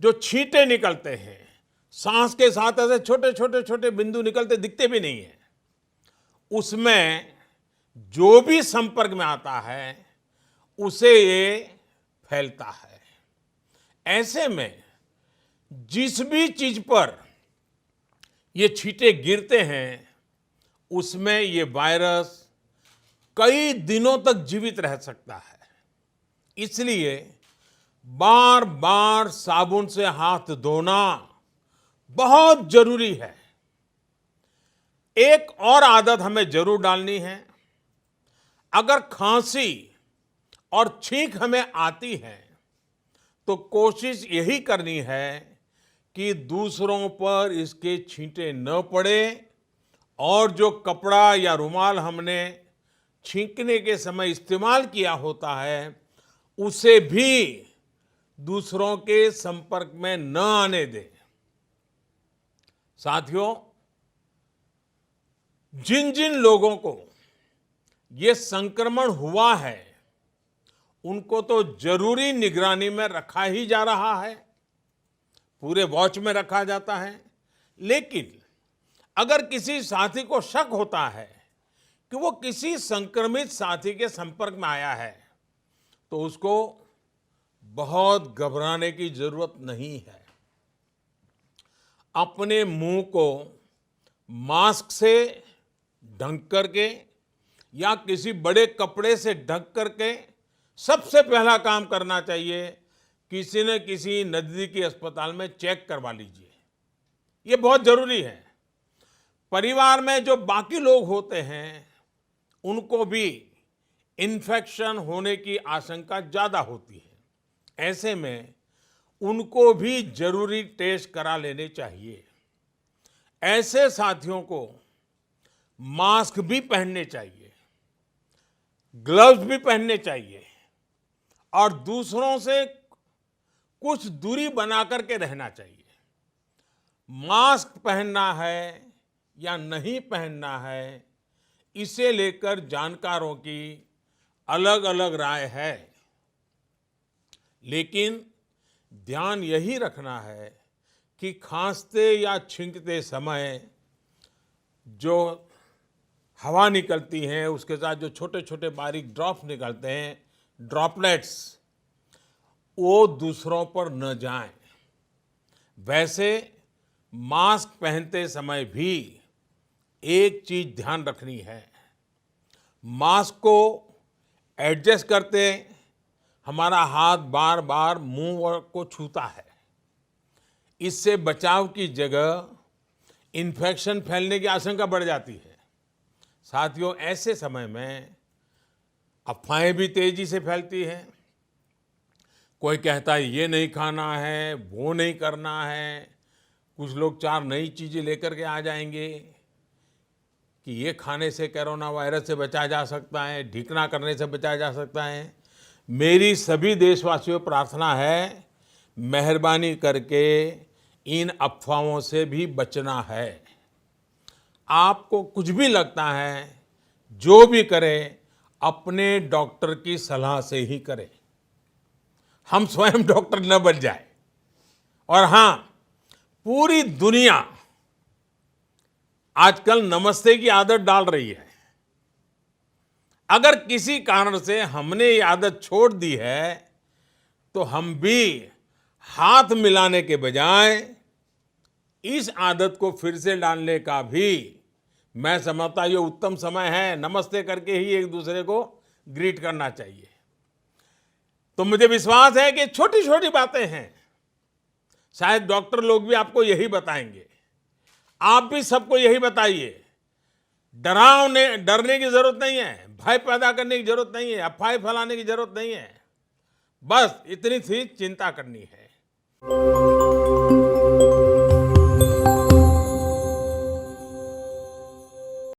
जो छींटे निकलते हैं, सांस के साथ ऐसे छोटे छोटे छोटे बिंदु निकलते दिखते भी नहीं है, उसमें जो भी संपर्क में आता है उसे ये फैलता है। ऐसे में जिस भी चीज पर ये छींटे गिरते हैं उसमें ये वायरस कई दिनों तक जीवित रह सकता है। इसलिए बार बार साबुन से हाथ धोना बहुत जरूरी है। एक और आदत हमें जरूर डालनी है। अगर खांसी और छींक हमें आती है तो कोशिश यही करनी है कि दूसरों पर इसके छींटे न पड़े और जो कपड़ा या रुमाल हमने छींकने के समय इस्तेमाल किया होता है उसे भी दूसरों के संपर्क में न आने दें। साथियों, जिन जिन लोगों को ये संक्रमण हुआ है उनको तो जरूरी निगरानी में रखा ही जा रहा है, पूरे वॉच में रखा जाता है। लेकिन अगर किसी साथी को शक होता है कि वो किसी संक्रमित साथी के संपर्क में आया है तो उसको बहुत घबराने की जरूरत नहीं है। अपने मुंह को मास्क से ढक करके या किसी बड़े कपड़े से ढक करके सबसे पहला काम करना चाहिए, किसी न किसी नजदीकी अस्पताल में चेक करवा लीजिए। ये बहुत जरूरी है। परिवार में जो बाकी लोग होते हैं उनको भी इन्फेक्शन होने की आशंका ज्यादा होती है। ऐसे में उनको भी जरूरी टेस्ट करा लेने चाहिए। ऐसे साथियों को मास्क भी पहनने चाहिए, ग्लव्स भी पहनने चाहिए और दूसरों से कुछ दूरी बना करके रहना चाहिए। मास्क पहनना है या नहीं पहनना है, इसे लेकर जानकारों की अलग अलग राय है। लेकिन ध्यान यही रखना है कि खांसते या छींकते समय जो हवा निकलती है उसके साथ जो छोटे छोटे बारीक ड्रॉप्स निकलते हैं, ड्रॉपलेट्स, वो दूसरों पर न जाएं। वैसे मास्क पहनते समय भी एक चीज ध्यान रखनी है, मास्क को एडजस्ट करते हमारा हाथ बार बार मुंह को छूता है। इससे बचाव की जगह इन्फेक्शन फैलने की आशंका बढ़ जाती है। साथियों, ऐसे समय में अफवाहें भी तेजी से फैलती हैं। कोई कहता है ये नहीं खाना है, वो नहीं करना है। कुछ लोग 4 नई चीजें लेकर के आ जाएंगे कि ये खाने से कोरोना वायरस से बचा जा सकता है, ढीकना करने से बचा जा सकता है। मेरी सभी देशवासियों को प्रार्थना है, मेहरबानी करके इन अफवाहों से भी बचना है। आपको कुछ भी लगता है, जो भी करें, अपने डॉक्टर की सलाह से ही करें। हम स्वयं डॉक्टर न बन जाए। और हाँ, पूरी दुनिया आजकल नमस्ते की आदत डाल रही है। अगर किसी कारण से हमने ये आदत छोड़ दी है तो हम भी हाथ मिलाने के बजाय इस आदत को फिर से डालने का भी मैं समझता ये उत्तम समय है। नमस्ते करके ही एक दूसरे को ग्रीट करना चाहिए। तो मुझे विश्वास है कि छोटी छोटी बातें हैं, शायद डॉक्टर लोग भी आपको यही बताएंगे। आप भी सबको यही बताइए। डरने की जरूरत नहीं है, भय पैदा करने की जरूरत नहीं है, अफवाह फैलाने की जरूरत नहीं है। बस इतनी सी चिंता करनी है।